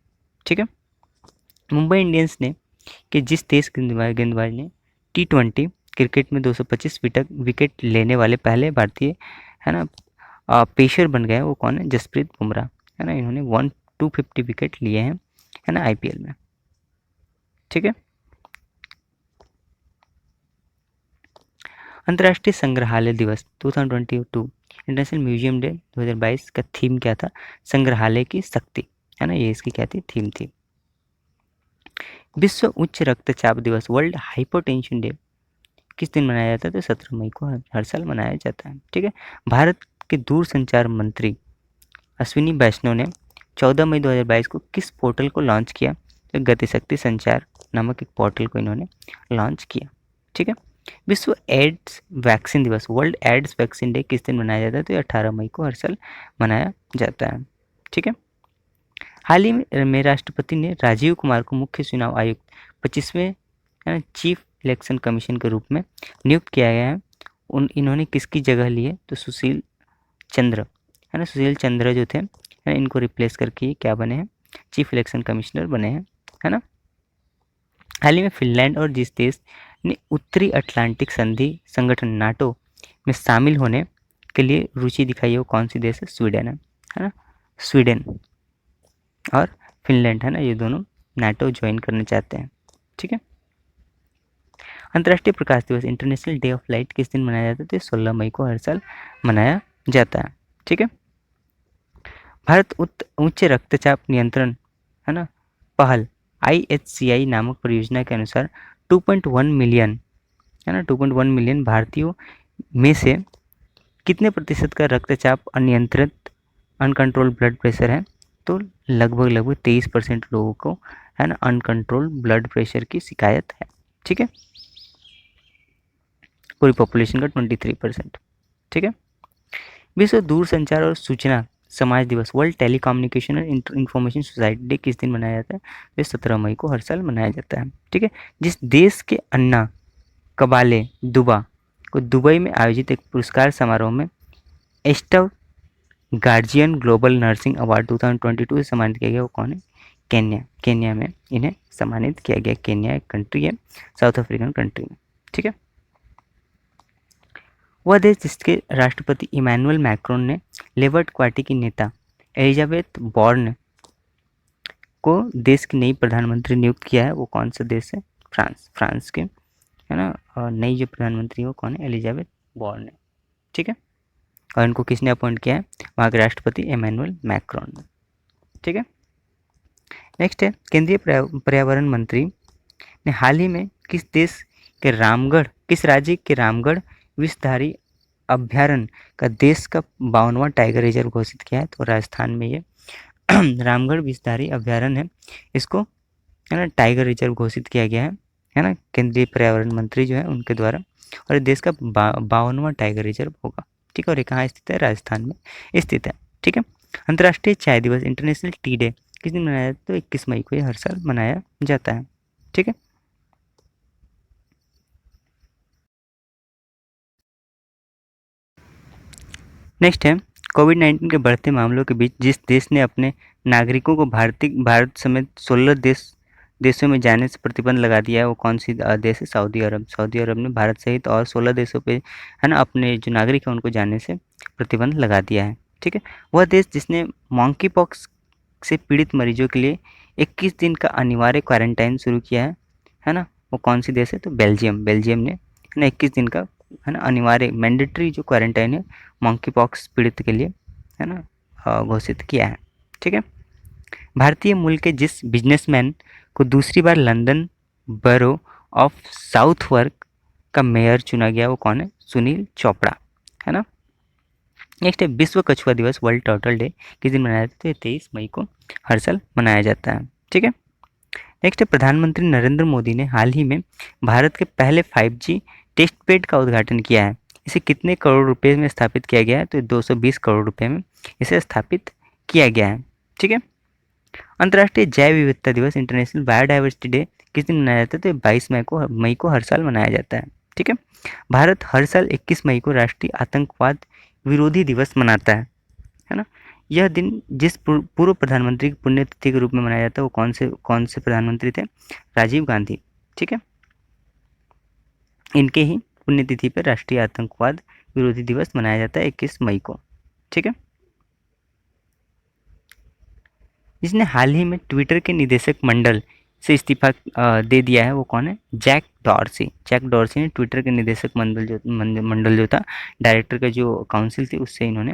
ठीक है, मुंबई इंडियंस ने कि जिस तेज गेंदबाज ने T20 क्रिकेट में 225 विकेट लेने वाले पहले भारतीय है ना पेशर बन गए, वो कौन है? जसप्रीत बुमराह, है ना। इन्होंने 250 विकेट लिए हैं, है ना, IPL में। ठीक है, अंतर्राष्ट्रीय संग्रहालय दिवस 2022, इंटरनेशनल म्यूजियम डे 2022 का थीम क्या था? संग्रहालय की शक्ति, है ना, ये इसकी क्या थी? थीम थी। विश्व उच्च रक्तचाप दिवस, वर्ल्ड हाइपरटेंशन डे, किस दिन मनाया जाता है? तो 17 मई को हर साल मनाया जाता है। ठीक है, भारत के दूरसंचार मंत्री अश्विनी वैष्णव ने 14 मई 2022 को किस पोर्टल को लॉन्च किया? तो गतिशक्ति संचार नामक एक पोर्टल को इन्होंने लॉन्च किया। ठीक है, विश्व एड्स वैक्सीन दिवस, वर्ल्ड एड्स वैक्सीन डे, किस दिन मनाया जाता है? तो 18 मई को हर साल मनाया जाता है। ठीक है, हाल ही में राष्ट्रपति ने राजीव कुमार को मुख्य चुनाव आयुक्त 25वें चीफ इलेक्शन कमीशन के रूप में नियुक्त किया गया है। इन्होंने किसकी जगह ली है? तो सुशील चंद्र, है ना, सुशील चंद्र जो थे, है ना, इनको रिप्लेस करके क्या बने हैं? चीफ इलेक्शन कमिश्नर बने हैं, है ना। हाल ही में फिनलैंड और जिस देश ने उत्तरी अटलांटिक संधि संगठन नाटो में शामिल होने के लिए रुचि दिखाई है, वो कौन सी देश है? स्वीडन है ना। स्वीडन और फिनलैंड, है ना, ये दोनों नाटो ज्वाइन करना चाहते हैं। ठीक है, अंतर्राष्ट्रीय प्रकाश दिवस, इंटरनेशनल डे ऑफ लाइट, किस दिन मनाया जाता है? तो 16 मई को हर साल मनाया जाता है। ठीक है, भारत उच्च रक्तचाप नियंत्रण, है ना, पहल IHCI नामक परियोजना के अनुसार 2.1 मिलियन, है ना, 2.1 मिलियन भारतीयों में से कितने प्रतिशत का रक्तचाप अनियंत्रित अनकंट्रोल ब्लड प्रेशर है? तो लगभग 23% लोगों को, है ना, अनकंट्रोल ब्लड प्रेशर की शिकायत है। ठीक है, पूरी पॉपुलेशन का 23%। ठीक है, विश्व दूरसंचार और सूचना समाज दिवस, world telecommunication and information society day, किस दिन मनाया जाता है? ये 17 मई को हर साल मनाया जाता है। ठीक है, जिस देश के अन्ना कबाले दुबा को दुबई में आयोजित एक पुरस्कार समारोह में एस्टव गार्जियन ग्लोबल नर्सिंग अवार्ड 2022 से सम्मानित किया गया, वो कौन है? केन्या। केन्या में इन्हें सम्मानित किया गया। केन्या एक कंट्री है, साउथ अफ्रीकन कंट्री में। ठीक है, वह देश जिसके राष्ट्रपति इमैनुअल मैक्रोन ने लेबर पार्टी की नेता एलिजाबेथ बॉर्न को देश की नई प्रधानमंत्री नियुक्त किया है, वो कौन सा देश है? फ्रांस। फ्रांस के, है ना, और नई जो प्रधानमंत्री है वो कौन है? एलिजाबेथ बॉर्न है। ठीक है, और इनको किसने अपॉइंट किया है? वहाँ के राष्ट्रपति इमैनुअल मैक्रोन ने। ठीक है, नेक्स्ट है केंद्रीय पर्यावरण मंत्री ने हाल ही में किस राज्य के रामगढ़ विषधारी अभ्यारण्य का देश का 52वां टाइगर रिजर्व घोषित किया है? तो राजस्थान में ये रामगढ़ विषधारी अभ्यारण्य है, इसको, है ना, टाइगर रिजर्व घोषित किया गया है ना, केंद्रीय पर्यावरण मंत्री जो है उनके द्वारा, और ये देश का 52वां टाइगर रिजर्व होगा। ठीक है, और ये कहाँ स्थित है? राजस्थान में स्थित है। ठीक है, अंतर्राष्ट्रीय चाय दिवस, इंटरनेशनल टी डे, किस दिन मनाया जाता है? तो 21 मई को ये हर साल मनाया जाता है। ठीक है, नेक्स्ट है कोविड-19 के बढ़ते मामलों के बीच जिस देश ने अपने नागरिकों को भारत समेत 16 देशों में जाने से प्रतिबंध लगा दिया है, वो कौन सी देश है? सऊदी अरब। सऊदी अरब ने भारत सहित और 16 देशों पे, है ना, अपने जो नागरिक हैं उनको जाने से प्रतिबंध लगा दिया है। ठीक है, वह देश जिसने मॉन्की पॉक्स से पीड़ित मरीजों के लिए 21 दिन का अनिवार्य क्वारंटाइन शुरू किया है ना, वो कौन सी देश है? तो बेल्जियम। बेल्जियम ने, है ना, 21 दिन का, है ना, अनिवार्य मैंडेटरी जो क्वारंटाइन है मॉन्की पॉक्स पीड़ित के लिए, है ना, घोषित किया है। ठीक है, भारतीय मूल के जिस बिजनेसमैन को दूसरी बार लंदन बरो ऑफ साउथवर्क का मेयर चुना गया, वो कौन है? सुनील चोपड़ा, है ना। नेक्स्ट है विश्व कछुआ दिवस, वर्ल्ड टर्टल डे, किस दिन मनाया जाता है? 23 मई को हर साल मनाया जाता है। ठीक है, नेक्स्ट है प्रधानमंत्री नरेंद्र मोदी ने हाल ही में भारत के पहले 5G टेस्ट बेड का उद्घाटन किया है। इसे कितने करोड़ रुपए में स्थापित किया गया है? तो 220 करोड़ रुपए में इसे स्थापित किया गया है। ठीक है, अंतर्राष्ट्रीय जैव विविधता दिवस, इंटरनेशनल बायोडाइवर्सिटी डे, किस दिन मनाया जाता है? तो 22 मई को हर साल मनाया जाता है। ठीक है। भारत हर साल 21 मई को राष्ट्रीय आतंकवाद विरोधी दिवस मनाता है ना। यह दिन जिस पूर्व प्रधानमंत्री की पुण्यतिथि के रूप में मनाया जाता है वो कौन से प्रधानमंत्री थे? राजीव गांधी। ठीक है, इनके ही पुण्यतिथि पर राष्ट्रीय आतंकवाद विरोधी दिवस मनाया जाता है 21 मई को। ठीक है। जिसने हाल ही में ट्विटर के निदेशक मंडल से इस्तीफा दे दिया है वो कौन है? Jack Dorsey. जैक डॉर्सी ने ट्विटर के निदेशक मंडल जो था, डायरेक्टर का जो काउंसिल थी, उससे इन्होंने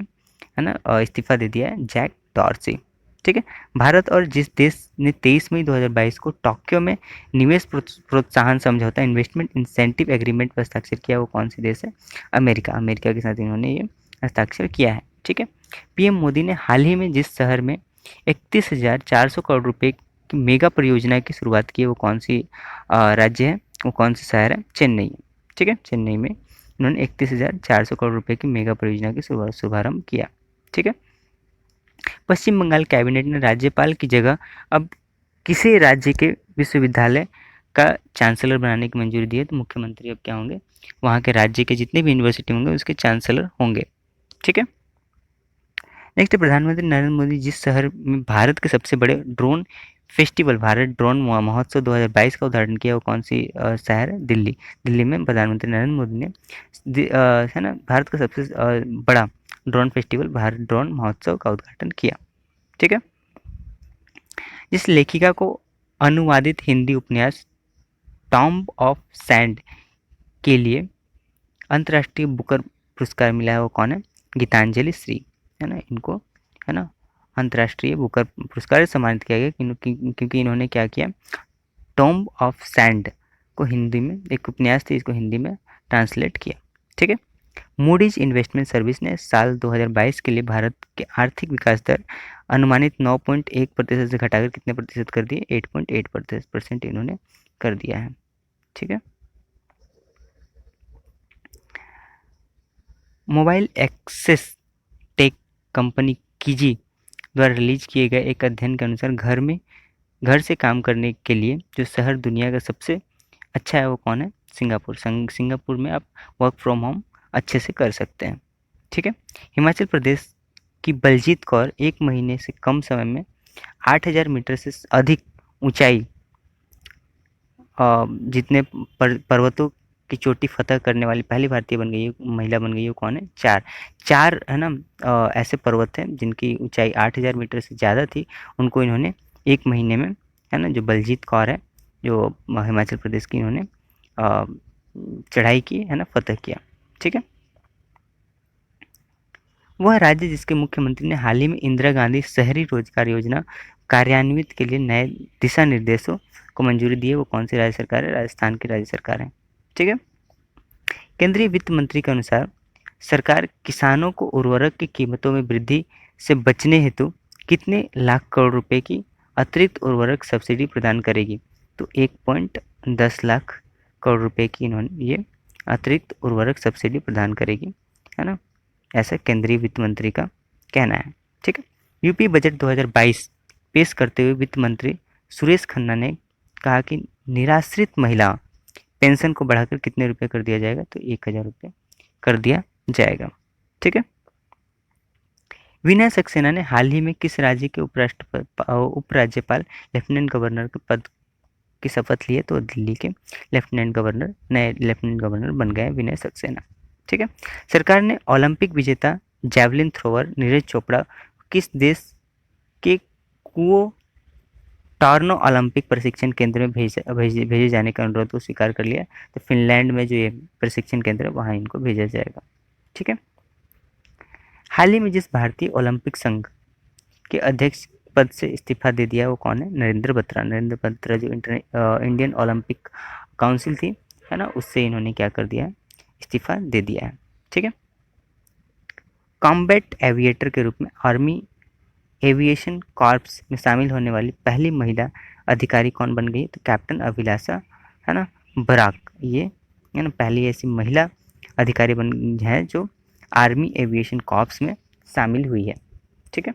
है ना इस्तीफा दे दिया है, जैक डॉर्सी। ठीक है। भारत और जिस देश ने 23 मई 2022 को टोक्यो में निवेश प्रोत्साहन समझौता इन्वेस्टमेंट इंसेंटिव एग्रीमेंट पर हस्ताक्षर किया वो कौन सा देश है? अमेरिका। अमेरिका के साथ इन्होंने ये हस्ताक्षर किया है। ठीक है। पीएम मोदी ने हाल ही में जिस शहर में 31,400 करोड़ रुपए की मेगा परियोजना की शुरुआत की है वो कौन सी राज्य है, वो कौन सा शहर है? चेन्नई। ठीक है, चेन्नई में उन्होंने 31,400 करोड़ रुपए की मेगा परियोजना की शुभारंभ किया। ठीक है। पश्चिम बंगाल कैबिनेट ने राज्यपाल की जगह अब किसी राज्य के विश्वविद्यालय का चांसलर बनाने की मंजूरी दी है। तो मुख्यमंत्री अब क्या होंगे? वहाँ के राज्य के जितने भी यूनिवर्सिटी होंगे उसके चांसलर होंगे। ठीक है। नेक्स्ट, प्रधानमंत्री नरेंद्र मोदी जिस शहर में भारत के सबसे बड़े ड्रोन फेस्टिवल भारत ड्रोन महोत्सव 2022 का उद्घाटन किया वो कौन सी शहर है? दिल्ली। दिल्ली में प्रधानमंत्री नरेंद्र मोदी ने है ना भारत का सबसे बड़ा ड्रोन फेस्टिवल भारत ड्रोन महोत्सव का उद्घाटन किया। ठीक है। जिस लेखिका को अनुवादित हिंदी उपन्यास टॉम्ब ऑफ सैंड के लिए अंतर्राष्ट्रीय बुकर पुरस्कार मिला है वो कौन है? गीतांजलि श्री, है ना। इनको है ना अंतर्राष्ट्रीय बुकर पुरस्कार से सम्मानित किया गया क्योंकि इन्होंने क्या किया? टॉम्ब ऑफ सैंड को हिंदी में, एक उपन्यास थी, इसको हिंदी में ट्रांसलेट किया। ठीक है। मूडीज इन्वेस्टमेंट सर्विस ने साल 2022 के लिए भारत के आर्थिक विकास दर अनुमानित 9.1% से घटाकर कितने प्रतिशत कर दिए? 8.8% इन्होंने कर दिया है। ठीक है। मोबाइल एक्सेस टेक कंपनी कीजी द्वारा रिलीज किए गए एक अध्ययन के अनुसार घर से काम करने के लिए जो शहर दुनिया का सबसे अच्छा है वो कौन है? सिंगापुर। सिंगापुर में आप वर्क फ्रॉम होम अच्छे से कर सकते हैं। ठीक है। हिमाचल प्रदेश की बलजीत कौर 1 महीने से कम समय में 8,000 मीटर से अधिक ऊंचाई जितने पर्वतों की चोटी फतह करने वाली पहली भारतीय बन गई है, महिला बन गई है, कौन है? चार है ना ऐसे पर्वत हैं जिनकी ऊंचाई 8,000 मीटर से ज़्यादा थी, उनको इन्होंने 1 महीने में, है ना, जो बलजीत कौर है जो हिमाचल प्रदेश की, इन्होंने चढ़ाई की, है ना, फतह किया। ठीक है। वह राज्य जिसके मुख्यमंत्री ने हाल ही में इंदिरा गांधी शहरी रोजगार योजना कार्यान्वित के लिए नए दिशा निर्देशों को मंजूरी दी है वो कौन सी राज्य सरकार है? राजस्थान की राज्य सरकार है। ठीक है। केंद्रीय वित्त मंत्री के अनुसार सरकार किसानों को उर्वरक की कीमतों में वृद्धि से बचने हेतु कितने लाख करोड़ रुपए की अतिरिक्त उर्वरक सब्सिडी प्रदान करेगी? तो 1.10 लाख करोड़ रुपए की इन्होंने ये अतिरिक्त उर्वरक सब्सिडी प्रदान करेगी, है ना, ऐसा केंद्रीय वित्त मंत्री का कहना है। ठीक है। यूपी बजट 2022 पेश करते हुए वित्त मंत्री सुरेश खन्ना ने कहा कि निराश्रित महिला पेंशन को बढ़ाकर कितने रुपए कर दिया जाएगा? तो 1,000 रुपये कर दिया जाएगा। ठीक है। विनय सक्सेना ने हाल ही में किस राज्य के उपराज्यपाल लेफ्टिनेंट गवर्नर के पद की शपथ ली है? तो दिल्ली के नए लेफ्टिनेंट गवर्नर बन गए विनय सक्सेना। ठीक है। सरकार ने ओलंपिक विजेता जैवलिन थ्रोवर नीरज चोपड़ा किस देश के कुओ टार्नो ओलंपिक प्रशिक्षण केंद्र में भेजे जाने का अनुरोध को स्वीकार कर लिया। तो फिनलैंड में जो ये प्रशिक्षण केंद्र है वहाँ इनको भेजा जाएगा। ठीक है। हाल ही में जिस भारतीय ओलंपिक संघ के अध्यक्ष पद से इस्तीफा दे दिया वो कौन है? नरेंद्र बत्रा जो इंडियन ओलंपिक काउंसिल थी, है ना, उससे इन्होंने क्या कर दिया है? इस्तीफा दे दिया है। ठीक है। कॉम्बैट एविएटर के रूप में आर्मी एविएशन कॉर्प्स में शामिल होने वाली पहली महिला अधिकारी कौन बन गई? तो कैप्टन अभिलाषा, है ना, बराक, ये है ना पहली ऐसी महिला अधिकारी बन है जो आर्मी एविएशन कॉर्प्स में शामिल हुई है। ठीक है।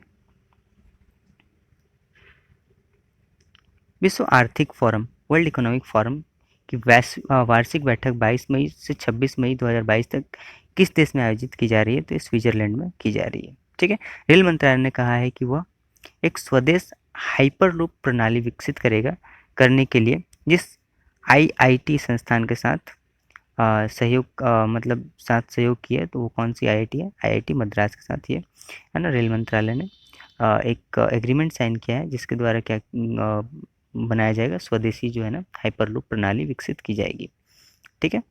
विश्व आर्थिक फोरम वर्ल्ड इकोनॉमिक फोरम कि वार्षिक बैठक 22 मई से 26 मई 2022 तक किस देश में आयोजित की जा रही है, तो ये स्विट्जरलैंड में की जा रही है। ठीक है। रेल मंत्रालय ने कहा है कि वह एक स्वदेश हाइपरलूप प्रणाली विकसित करने के लिए जिस आईआईटी संस्थान के साथ साथ सहयोग किया, तो वो कौन सी आईआईटी है? आईआईटी मद्रास के साथ ये है ना, रेल मंत्रालय ने एक एग्रीमेंट साइन किया है जिसके द्वारा क्या बनाया जाएगा, स्वदेशी जो है ना हाइपरलूप प्रणाली विकसित की जाएगी। ठीक है।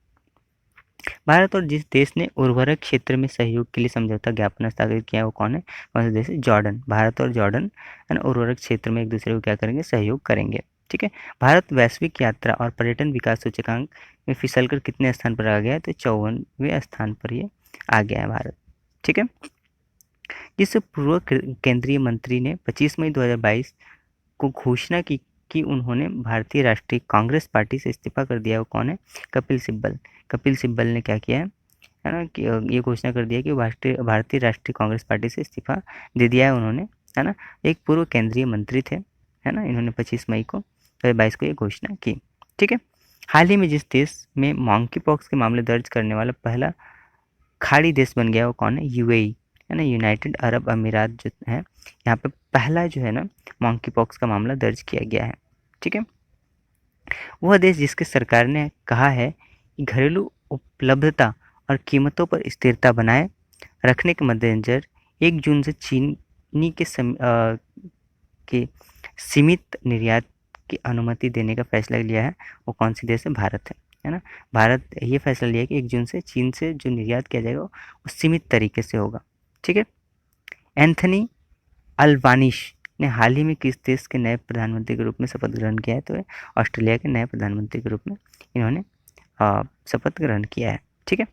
भारत और जिस देश ने उर्वरक क्षेत्र में सहयोग के लिए समझौता ज्ञापन हस्ताक्षर किया है वो कौन है? कौन सा देश है? जॉर्डन। भारत और जॉर्डन है ना उर्वरक क्षेत्र में एक दूसरे को क्या करेंगे? सहयोग करेंगे। ठीक है। भारत वैश्विक यात्रा और पर्यटन विकास सूचकांक में फिसलकर कितने स्थान पर आ गया है? तो 54वें स्थान पर ये आ गया है भारत। ठीक है। जिस पूर्व केंद्रीय मंत्री ने 25 मई 2022 को घोषणा की कि उन्होंने भारतीय राष्ट्रीय कांग्रेस पार्टी से इस्तीफा कर दिया, वो कौन है? कपिल सिब्बल। कपिल सिब्बल ने क्या किया है ना कि ये घोषणा कर दिया कि भारतीय राष्ट्रीय कांग्रेस पार्टी से इस्तीफा दे दिया है उन्होंने, है ना। एक पूर्व केंद्रीय मंत्री थे, है ना, इन्होंने 25 मई को 2022 को ये घोषणा की। ठीक है। हाल ही में जिस देश में मॉन्की पॉक्स के मामले दर्ज करने वाला पहला खाड़ी देश बन गया वो कौन है? यूएई, है ना, यूनाइटेड अरब अमीरात जो है, यहाँ पे पहला जो है ना मॉन्की पॉक्स का मामला दर्ज किया गया है। ठीक है। वह देश जिसके सरकार ने कहा है कि घरेलू उपलब्धता और कीमतों पर स्थिरता बनाए रखने के मद्देनजर 1 जून से चीनी के सीमित निर्यात की अनुमति देने का फैसला लिया है, वो कौन सी देश है? भारत है ना। भारत ये फैसला लिया कि 1 जून से चीन से जो निर्यात किया जाएगा वो सीमित तरीके से होगा। ठीक है। एंथनी अल्बानीज ने हाल ही में किस देश के नए प्रधानमंत्री के रूप में शपथ ग्रहण किया है? तो ऑस्ट्रेलिया के नए प्रधानमंत्री के रूप में इन्होंने शपथ ग्रहण किया है। ठीक है।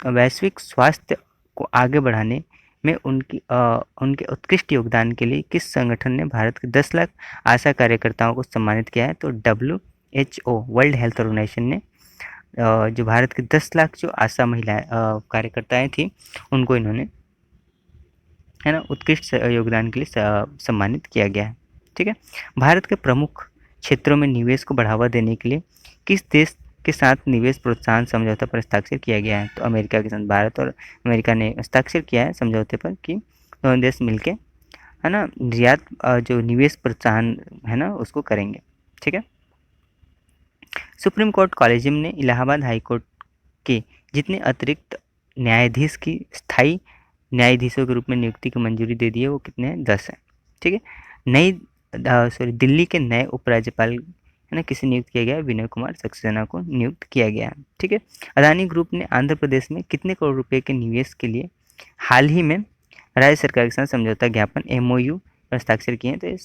वैश्विक स्वास्थ्य को आगे बढ़ाने में उनके उत्कृष्ट योगदान के लिए किस संगठन ने भारत के 10 लाख आशा कार्यकर्ताओं को सम्मानित किया है? तो WHO, वर्ल्ड हेल्थ ऑर्गेनाइजेशन ने जो भारत के 10 लाख जो आशा महिलाएं कार्यकर्ताएं थी उनको इन्होंने, है ना, उत्कृष्ट योगदान के लिए सम्मानित किया गया है। ठीक है। भारत के प्रमुख क्षेत्रों में निवेश को बढ़ावा देने के लिए किस देश के साथ निवेश प्रोत्साहन समझौता पर हस्ताक्षर किया गया है? तो अमेरिका के साथ भारत और अमेरिका ने हस्ताक्षर किया है समझौते पर कि दोनों देश मिलके, है ना, निर्यात जो निवेश प्रोत्साहन है ना उसको करेंगे। ठीक है। सुप्रीम कोर्ट कॉलेजियम ने इलाहाबाद हाई कोर्ट के जितने अतिरिक्त न्यायाधीश की स्थायी न्यायाधीशों के रूप में नियुक्ति की मंजूरी दे दी है वो कितने हैं? 10 हैं। ठीक है। दिल्ली के नए उपराज्यपाल, है ना, किसे नियुक्त किया गया है? विनय कुमार सक्सेना को नियुक्त किया गया है। ठीक है। अदानी ग्रुप ने आंध्र प्रदेश में कितने करोड़ रुपए के निवेश के लिए हाल ही में राज्य सरकार के साथ समझौता ज्ञापन MOU पर हस्ताक्षर किए हैं? तो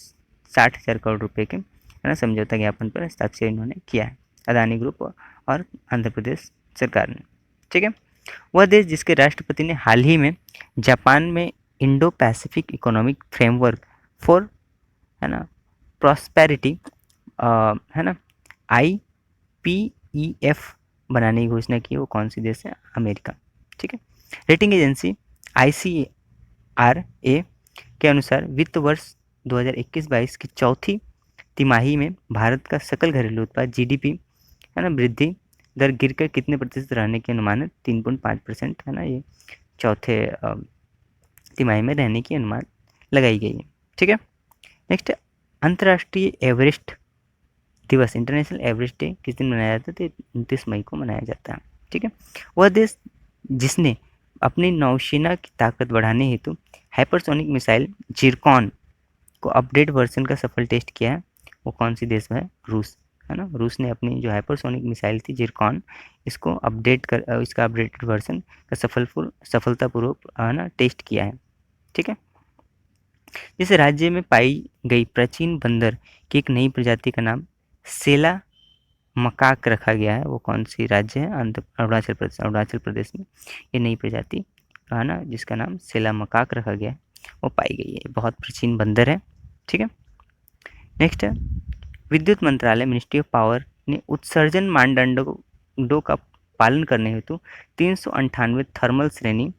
60,000 करोड़ रुपए के, है ना, समझौता ज्ञापन पर हस्ताक्षर इन्होंने किया है, अदानी ग्रुप और आंध्र प्रदेश सरकार ने। ठीक है। वह देश जिसके राष्ट्रपति ने हाल ही में जापान में Indo Pacific economic framework for, है ना, प्रॉस्पेरिटी, है ना, IPEF बनाने की घोषणा की, वो कौन सी देश है? अमेरिका। ठीक है। रेटिंग एजेंसी ICRA के अनुसार वित्त वर्ष 2021-22 की चौथी तिमाही में भारत का सकल घरेलू उत्पाद GDP, है ना, वृद्धि दर गिरकर कितने प्रतिशत रहने के अनुमान है? 3.5%, है ना, ये चौथे तिमाही में रहने की अनुमान लगाई गई है। ठीक है। नेक्स्ट, अंतर्राष्ट्रीय एवरेस्ट दिवस, इंटरनेशनल एवरेस्ट डे किस दिन मनाया जाता है? तो 29 मई को मनाया जाता है। ठीक है। वह देश जिसने अपनी नौसेना की ताकत बढ़ाने हेतु हाइपरसोनिक मिसाइल जिरकॉन को अपडेट वर्जन का सफल टेस्ट किया है, वो कौन सी देश है? रूस, है ना। रूस ने अपनी जो हाइपरसोनिक मिसाइल थी जिरकॉन, इसको इसका अपडेटेड वर्जन का सफलतापूर्वक, है ना, टेस्ट किया है। ठीक है। जिस राज्य में पाई गई प्राचीन बंदर की एक नई प्रजाति का नाम सेला मकाक रखा गया है, वो कौन सी राज्य है? अरुणाचल प्रदेश में ये नई प्रजाति, है ना, जिसका नाम सेला मकाक रखा गया है, वो पाई गई है। बहुत प्राचीन बंदर है। ठीक है। नेक्स्ट है, विद्युत मंत्रालय, मिनिस्ट्री ऑफ पावर ने उत्सर्जन मानदंडों का पालन करने हेतु 398 थर्मल श्रेणी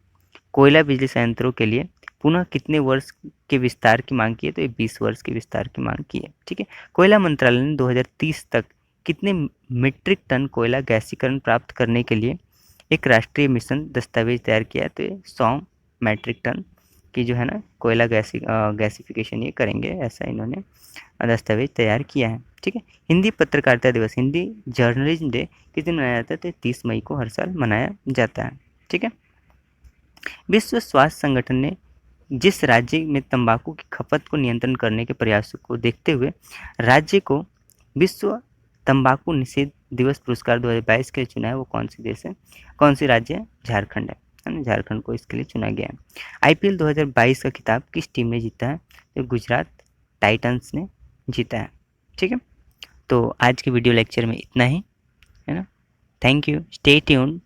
कोयला बिजली संयंत्रों के लिए पुनः कितने वर्ष के विस्तार की मांग की है? तो ये 20 वर्ष के विस्तार की मांग की है। ठीक है। कोयला मंत्रालय ने 2030 तक कितने मीट्रिक टन कोयला गैसीकरण प्राप्त करने के लिए एक राष्ट्रीय मिशन दस्तावेज तैयार किया है। तो ये 100 मैट्रिक टन की जो है ना कोयला गैसिफिकेशन ये करेंगे, ऐसा इन्होंने दस्तावेज तैयार किया है। ठीक है। हिंदी पत्रकारिता दिवस, हिंदी जर्नलिज्म डे किस दिन मनाया जाता है? तो 30 मई को हर साल मनाया जाता है। ठीक है। विश्व स्वास्थ्य संगठन ने जिस राज्य में तंबाकू की खपत को नियंत्रण करने के प्रयासों को देखते हुए राज्य को विश्व तंबाकू निषेध दिवस पुरस्कार 2022 के लिए चुना है, वो कौन सी देश है, कौन सी राज्य है? झारखंड है ना, झारखंड को इसके लिए चुना गया है। आईपीएल 2022 का खिताब किस टीम ने जीता है? तो गुजरात टाइटंस ने जीता है। ठीक है। तो आज के वीडियो लेक्चर में इतना ही, है ना। Thank you, stay tuned.